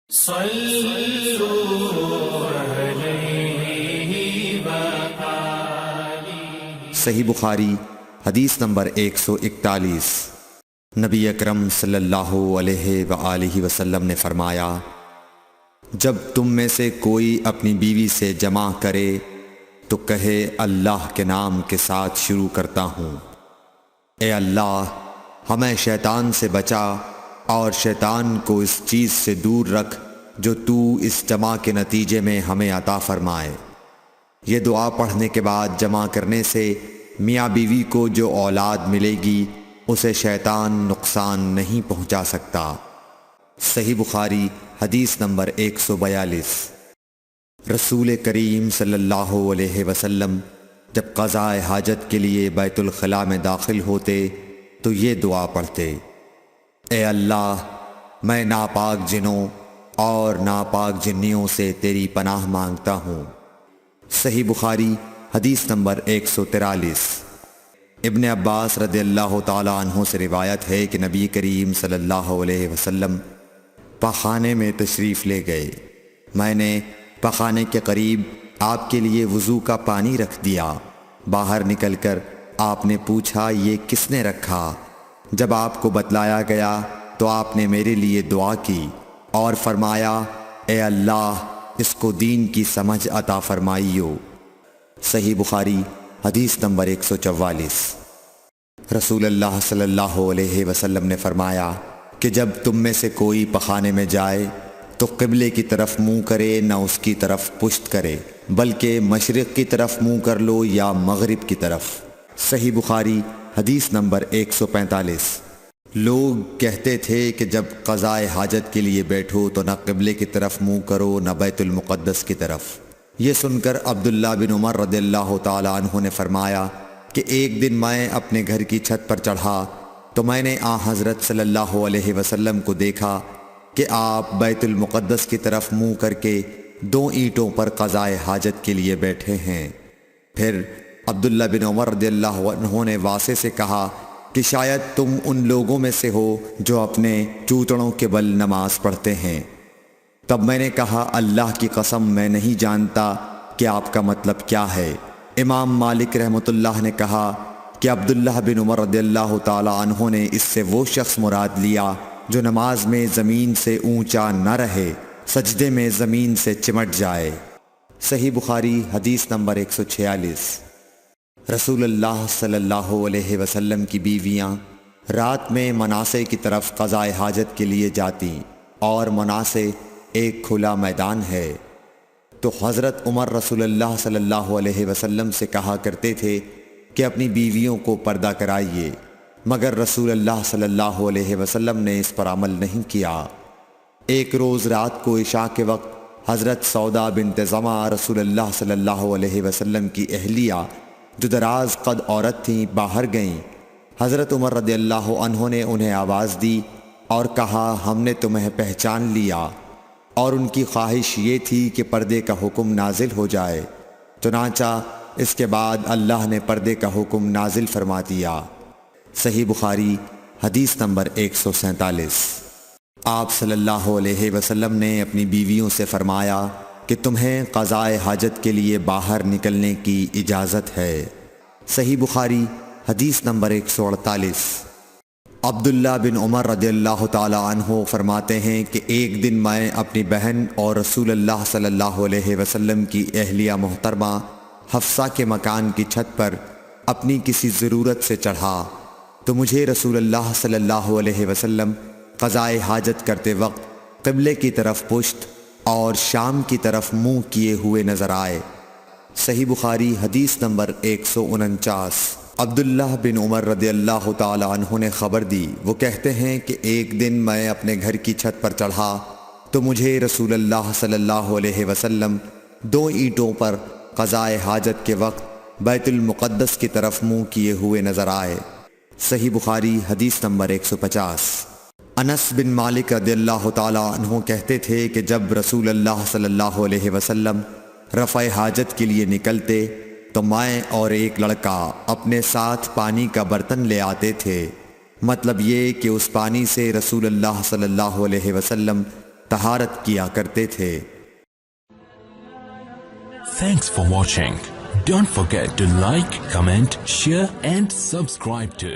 صحیح بخاری حدیث نمبر 141۔ نبی اکرم صلی اللہ علیہ وآلہ وسلم نے فرمایا، جب تم میں سے کوئی اپنی بیوی سے جمع کرے تو کہے اللہ کے نام کے ساتھ شروع کرتا ہوں، اے اللہ ہمیں شیطان سے بچا اور شیطان کو اس چیز سے دور رکھ جو تو اس جمع کے نتیجے میں ہمیں عطا فرمائے۔ یہ دعا پڑھنے کے بعد جمع کرنے سے میاں بیوی کو جو اولاد ملے گی اسے شیطان نقصان نہیں پہنچا سکتا۔ صحیح بخاری حدیث نمبر 142۔ رسول کریم صلی اللہ علیہ وسلم جب قضاء حاجت کے لیے بیت الخلاء میں داخل ہوتے تو یہ دعا پڑھتے، اے اللہ میں ناپاک جنوں اور ناپاک جنیوں سے تیری پناہ مانگتا ہوں۔ صحیح بخاری حدیث نمبر 143۔ ابن عباس رضی اللہ تعالی عنہ سے روایت ہے کہ نبی کریم صلی اللہ علیہ وسلم پاخانے میں تشریف لے گئے۔ میں نے پاخانے کے قریب آپ کے لیے وضو کا پانی رکھ دیا۔ باہر نکل کر آپ نے پوچھا یہ کس نے رکھا؟ جب آپ کو بتلایا گیا تو آپ نے میرے لیے دعا کی اور فرمایا، اے اللہ اس کو دین کی سمجھ عطا فرمائیو۔ صحیح بخاری حدیث نمبر 144۔ رسول اللہ صلی اللہ علیہ وسلم نے فرمایا کہ جب تم میں سے کوئی پخانے میں جائے تو قبلے کی طرف منہ کرے نہ اس کی طرف پشت کرے، بلکہ مشرق کی طرف منہ کر لو یا مغرب کی طرف۔ صحیح بخاری حدیث نمبر 145۔ لوگ کہتے تھے کہ جب قضاء حاجت کے لیے بیٹھو تو نہ قبلے کی طرف منہ کرو نہ بیت المقدس کی طرف۔ یہ سن کر عبداللہ بن عمر رضی اللہ تعالی عنہ نے فرمایا کہ ایک دن میں اپنے گھر کی چھت پر چڑھا تو میں نے حضرت صلی اللہ علیہ وسلم کو دیکھا کہ آپ بیت المقدس کی طرف منہ کر کے 2 اینٹوں پر قضاء حاجت کے لیے بیٹھے ہیں۔ پھر عبداللہ بن عمر رضی اللہ عنہ نے واسع سے کہا کہ شاید تم ان لوگوں میں سے ہو جو اپنے چوتڑوں کے بل نماز پڑھتے ہیں۔ تب میں نے کہا اللہ کی قسم میں نہیں جانتا کہ آپ کا مطلب کیا ہے۔ امام مالک رحمۃ اللہ نے کہا کہ عبداللہ بن عمر رضی اللہ تعالی عنہ نے اس سے وہ شخص مراد لیا جو نماز میں زمین سے اونچا نہ رہے، سجدے میں زمین سے چمٹ جائے۔ صحیح بخاری حدیث نمبر 146۔ رسول اللہ صلی اللہ علیہ وسلم کی بیویاں رات میں مناصے کی طرف قضاء حاجت کے لیے جاتی اور مناصے ایک کھلا میدان ہے، تو حضرت عمر رسول اللہ صلی اللہ علیہ وسلم سے کہا کرتے تھے کہ اپنی بیویوں کو پردہ کرائیے، مگر رسول اللہ صلی اللہ علیہ وسلم نے اس پر عمل نہیں کیا۔ ایک روز رات کو عشاء کے وقت حضرت سودا بنت زمع رسول اللہ صلی اللہ علیہ وسلم کی اہلیہ جو دراز قد عورت تھیں باہر گئیں۔ حضرت عمر رضی اللہ عنہ نے انہیں آواز دی اور کہا ہم نے تمہیں پہچان لیا، اور ان کی خواہش یہ تھی کہ پردے کا حکم نازل ہو جائے، چنانچہ اس کے بعد اللہ نے پردے کا حکم نازل فرما دیا۔ صحیح بخاری حدیث نمبر 147۔ آپ صلی اللہ علیہ وسلم نے اپنی بیویوں سے فرمایا کہ تمہیں قضاء حاجت کے لیے باہر نکلنے کی اجازت ہے۔ صحیح بخاری حدیث نمبر 148۔ عبداللہ بن عمر رضی اللہ تعالی عنہ فرماتے ہیں کہ ایک دن میں اپنی بہن اور رسول اللہ صلی اللہ علیہ وسلم کی اہلیہ محترمہ حفصہ کے مکان کی چھت پر اپنی کسی ضرورت سے چڑھا تو مجھے رسول اللہ صلی اللہ علیہ وسلم قضاء حاجت کرتے وقت قبلے کی طرف پشت اور شام کی طرف منہ کیے ہوئے نظر آئے۔ صحیح بخاری حدیث نمبر 149۔ عبداللہ بن عمر رضی اللہ تعالی عنہ نے خبر دی، وہ کہتے ہیں کہ ایک دن میں اپنے گھر کی چھت پر چڑھا تو مجھے رسول اللہ صلی اللہ علیہ وسلم 2 اینٹوں پر قضاء حاجت کے وقت بیت المقدس کی طرف منہ کیے ہوئے نظر آئے۔ صحیح بخاری حدیث نمبر 150۔ انس بن مالک رضی اللہ تعالی عنہ کہتے تھے کہ جب رسول اللہ صلی اللہ علیہ وسلم رفع حاجت کے لیے نکلتے تو میں اور ایک لڑکا اپنے ساتھ پانی کا برتن لے آتے تھے، مطلب یہ کہ اس پانی سے رسول اللہ صلی اللہ علیہ وسلم طہارت کیا کرتے تھے۔ Thanks for watching. Don't forget to like, comment, share and subscribe to